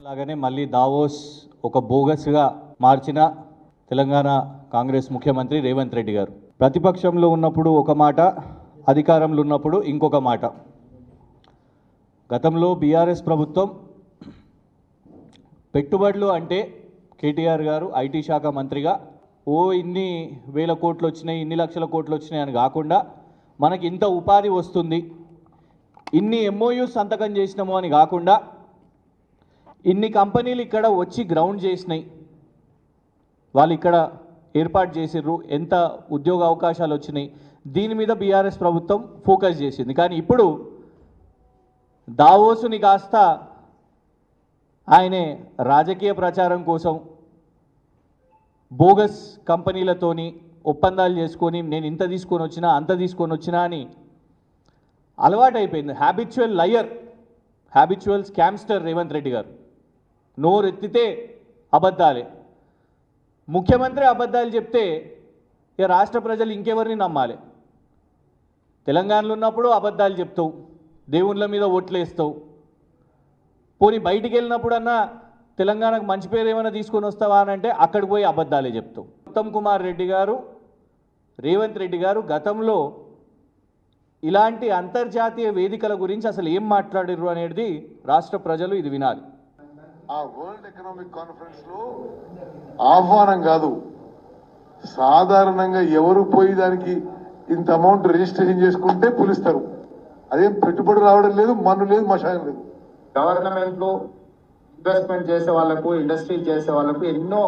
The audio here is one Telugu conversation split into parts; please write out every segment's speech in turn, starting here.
అలాగనే మళ్ళీ దావోస్ ఒక బోగస్గా మార్చిన తెలంగాణ కాంగ్రెస్ ముఖ్యమంత్రి రేవంత్ రెడ్డి గారు. ప్రతిపక్షంలో ఉన్నప్పుడు ఒక మాట, అధికారంలో ఉన్నప్పుడు ఇంకొక మాట. గతంలో బీఆర్ఎస్ ప్రభుత్వం పెట్టుబడులు అంటే కేటీఆర్ గారు ఐటీ శాఖ మంత్రిగా ఇన్ని వేల కోట్లు వచ్చినాయి, ఇన్ని లక్షల కోట్లు వచ్చినాయి అని కాకుండా మనకి ఇంత ఉపాధి వస్తుంది, ఇన్ని ఎంఓయూస్ సంతకం చేసినాము అని కాకుండా ఇన్ని కంపెనీలు ఇక్కడ వచ్చి గ్రౌండ్ చేసినాయి, వాళ్ళు ఇక్కడ ఏర్పాటు చేసిర్రు, ఎంత ఉద్యోగ అవకాశాలు వచ్చినాయి, దీని మీద బీఆర్ఎస్ ప్రభుత్వం ఫోకస్ చేసింది. కానీ ఇప్పుడు దావోసుని కాస్త ఆయనే రాజకీయ ప్రచారం కోసం బోగస్ కంపెనీలతోని ఒప్పందాలు చేసుకొని నేను ఇంత తీసుకొని వచ్చినా అంత తీసుకొని వచ్చినా అని అలవాటైపోయింది. Habitual liar, habitual scamster Revanth Reddy గారు. నోరెత్తితే అబద్ధాలే. ముఖ్యమంత్రి అబద్ధాలు చెప్తే ఇక రాష్ట్ర ప్రజలు ఇంకెవరిని నమ్మాలి? తెలంగాణలో ఉన్నప్పుడు అబద్ధాలు చెప్తావు, దేవుళ్ళ మీద ఓట్లేస్తావు, పోనీ బయటికి వెళ్ళినప్పుడన్నా తెలంగాణకు మంచి పేరు ఏమైనా తీసుకొని వస్తావా అని అంటే అక్కడికి పోయి అబద్ధాలే చెప్తావు. ఉత్తమ్ కుమార్ రెడ్డి గారు, రేవంత్ రెడ్డి గారు గతంలో ఇలాంటి అంతర్జాతీయ వేదికల గురించి అసలు ఏం మాట్లాడారు అనేది రాష్ట్ర ప్రజలు ఇది వినాలి. ఆ వరల్డ్ ఎకనామిక్ కాన్ఫరెన్స్ లో ఆహ్వానం కాదు, సాధారణంగా ఎవరు పోయి దానికి ఇంత అమౌంట్ రిజిస్ట్రేషన్ చేసుకుంటే పిలుస్తారు. అదేం పెట్టుబడి రావడం లేదు, మన్ను లేదు, మషాయం లేదు. గవర్నమెంట్ లో ఇన్వెస్ట్మెంట్ చేసే వాళ్ళకు, ఇండస్ట్రీ చేసే వాళ్ళకు ఎన్నో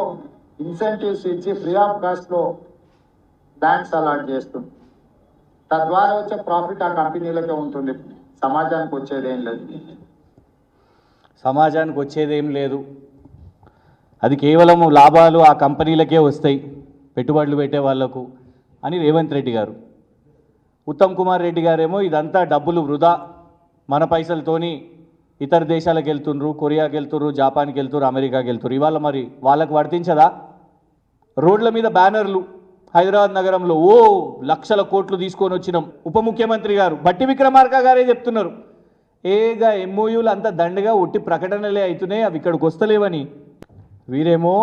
ఇన్సెంటివ్స్ ఇచ్చి ఫ్రీ ఆఫ్ కాస్ట్ లో బ్యాంక్స్ అలాట్ చేస్తుంది. తద్వారా వచ్చే ప్రాఫిట్ ఆ కంపెనీలకే ఉంటుంది, సమాజానికి వచ్చేదేం లేదు. సమాజానికి వచ్చేదేం లేదు, అది కేవలం లాభాలు ఆ కంపెనీలకే వస్తాయి, పెట్టుబడులు పెట్టే వాళ్లకు అని రేవంత్ రెడ్డి గారు. ఉత్తమ్ కుమార్ రెడ్డి గారేమో ఇదంతా డబ్బులు వృధా, మన పైసలతోని ఇతర దేశాలకు వెళ్తుండ్రు, కొరియాకి వెళ్తుర్రు, జపాన్కి వెళ్తుర్రు, అమెరికాకి వెళ్తుర్రు. ఇవాళ మరి వాళ్ళకు వర్తించదా? రోడ్ల మీద బ్యానర్లు, హైదరాబాద్ నగరంలో లక్షల కోట్లు తీసుకొని వచ్చినాం. ఉప ముఖ్యమంత్రి గారు బట్టి విక్రమార్క గారే చెప్తున్నారు, ఏగా ఎంఓయూలు అంతా దండగా ఒట్టి ప్రకటనలే అవుతున్నాయి, అవి ఇక్కడికి వస్తలేవని. వీరేమో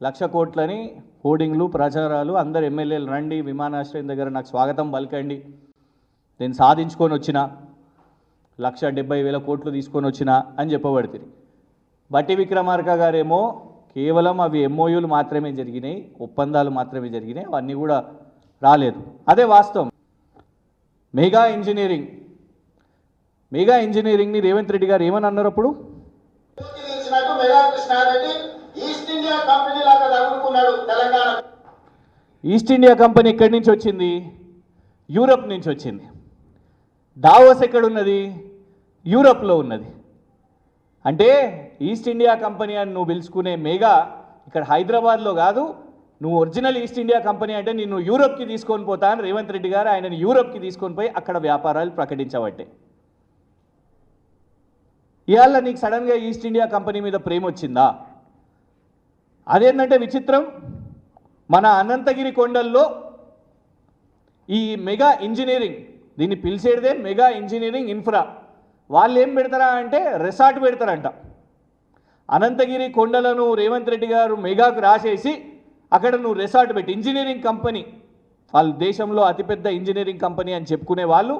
1,00,000 కోట్లని హోర్డింగ్లు, ప్రచారాలు, అందరు ఎమ్మెల్యేలు రండి విమానాశ్రయం దగ్గర నాకు స్వాగతం పలకండి, నేను సాధించుకొని వచ్చిన 1,70,000 కోట్లు తీసుకొని వచ్చిన అని చెప్పబడుతుంది. బట్టి విక్రమార్క గారేమో కేవలం అవి ఎంఓయూలు మాత్రమే జరిగినాయి, ఒప్పందాలు మాత్రమే జరిగినాయి, అవన్నీ కూడా రాలేదు. అదే వాస్తవం. మెగా ఇంజనీరింగ్ని రేవంత్ రెడ్డి గారు ఏమని అన్నారు అప్పుడు? ఈస్ట్ ఇండియా కంపెనీ ఎక్కడి నుంచి వచ్చింది? యూరప్ నుంచి వచ్చింది. దావోస్ ఎక్కడున్నది? యూరప్లో ఉన్నది. అంటే ఈస్ట్ ఇండియా కంపెనీ అని నువ్వు పిలుచుకునే మెగా ఇక్కడ హైదరాబాద్లో కాదు, నువ్వు ఒరిజినల్ ఈస్ట్ ఇండియా కంపెనీ అంటే నిన్ను యూరప్కి తీసుకొని పోతా అని రేవంత్ రెడ్డి గారు ఆయనని యూరప్కి తీసుకొని పోయి అక్కడ వ్యాపారాలు ప్రకటించబట్టే. ఇవాళ నీకు సడన్గా ఈస్ట్ ఇండియా కంపెనీ మీద ప్రేమ వచ్చిందా? అదేంటంటే విచిత్రం, మన అనంతగిరి కొండల్లో ఈ మెగా ఇంజనీరింగ్, దీన్ని పిలిచేదే మెగా ఇంజనీరింగ్ ఇన్ఫ్రా, వాళ్ళు ఏం పెడతారా అంటే రిసార్ట్ పెడతారంట. అనంతగిరి కొండలను రేవంత్ రెడ్డి గారు మెగాకు రాసేసి అక్కడ నువ్వు రిసార్ట్ పెట్టి, ఇంజనీరింగ్ కంపెనీ, వాళ్ళు దేశంలో అతిపెద్ద ఇంజనీరింగ్ కంపెనీ అని చెప్పుకునే వాళ్ళు,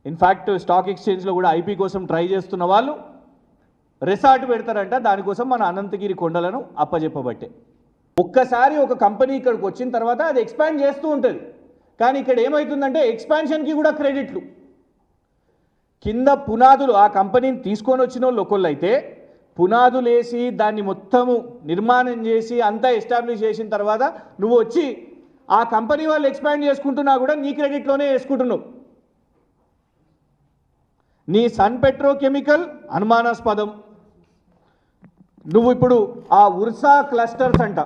ఇన్ఫ్యాక్ట్ స్టాక్ ఎక్స్చేంజ్లో కూడా ఐపీ కోసం ట్రై చేస్తున్న వాళ్ళు రిసార్ట్ పెడతారంట. దానికోసం మన అనంతగిరి కొండలను అప్పజెప్పబట్టే. ఒక్కసారి ఒక కంపెనీ ఇక్కడికి వచ్చిన తర్వాత అది ఎక్స్పాండ్ చేస్తూ ఉంటుంది. కానీ ఇక్కడ ఏమవుతుందంటే ఎక్స్పాన్షన్కి కూడా క్రెడిట్లు, కింద పునాదులు, ఆ కంపెనీని తీసుకొని వచ్చిన వాళ్ళు ఒకళ్ళు అయితే పునాదులు వేసి దాన్ని మొత్తము నిర్మాణం చేసి అంతా ఎస్టాబ్లిష్ చేసిన తర్వాత నువ్వు వచ్చి ఆ కంపెనీ వాళ్ళు ఎక్స్పాండ్ చేసుకుంటున్నా కూడా నీ క్రెడిట్లోనే వేసుకుంటున్నావు. నీ సన్ పెట్రోకెమికల్ అనుమానాస్పదం. నువ్వు ఇప్పుడు ఆ ఉర్సా క్లస్టర్స్ అంట,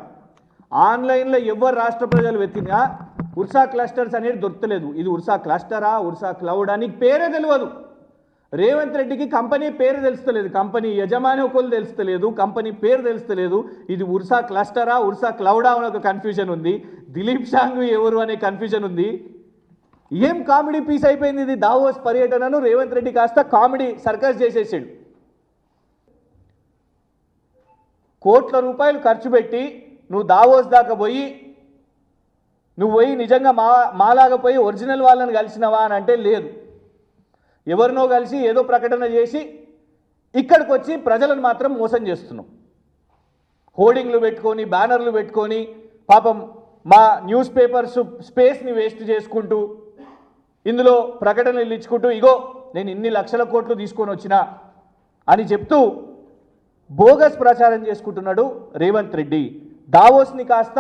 ఆన్లైన్లో ఎవరు రాష్ట్ర ప్రజలు వెతికినా ఉర్సా క్లస్టర్స్ అనేది దొరకలేదు. ఇది ఉర్సా క్లస్టరా, ఉర్సా క్లౌడా, నీకు పేరే తెలియదు. రేవంత్ రెడ్డికి కంపెనీ పేరు తెలుస్తలేదు, కంపెనీ యజమాని ఒకళ్ళు తెలుస్తలేదు, కంపెనీ పేరు తెలుస్తలేదు. ఇది ఉర్సా క్లస్టరా, ఉర్సా క్లౌడా అనే ఒక కన్ఫ్యూజన్ ఉంది. దిలీప్ షాంగు ఎవరు అనే కన్ఫ్యూజన్ ఉంది. ఏం కామెడీ పీస్ అయిపోయింది ఇది. దావోస్ పర్యటనను రేవంత్ రెడ్డి కాస్త కామెడీ సర్కస్ చేసేసాడు. కోట్ల రూపాయలు ఖర్చు పెట్టి నువ్వు దావోస్ దాకా పోయి నువ్వు పోయి నిజంగా మాలాగా పోయి ఒరిజినల్ వాళ్ళని కలిసినవా అని అంటే లేదు. ఎవరినో కలిసి ఏదో ప్రకటన చేసి ఇక్కడికి వచ్చి ప్రజలను మాత్రం మోసం చేస్తున్నాం. హోర్డింగ్లు పెట్టుకొని బ్యానర్లు పెట్టుకొని పాపం మా న్యూస్ పేపర్స్ స్పేస్ని వేస్ట్ చేసుకుంటూ ఇందులో ప్రకటనలు ఇచ్చుకుంటూ ఇగో నేను ఇన్ని లక్షల కోట్లు తీసుకొని వచ్చినా అని చెప్తూ బోగస్ ప్రచారం చేసుకుంటున్నాడు రేవంత్ రెడ్డి. దావోస్ని కాస్త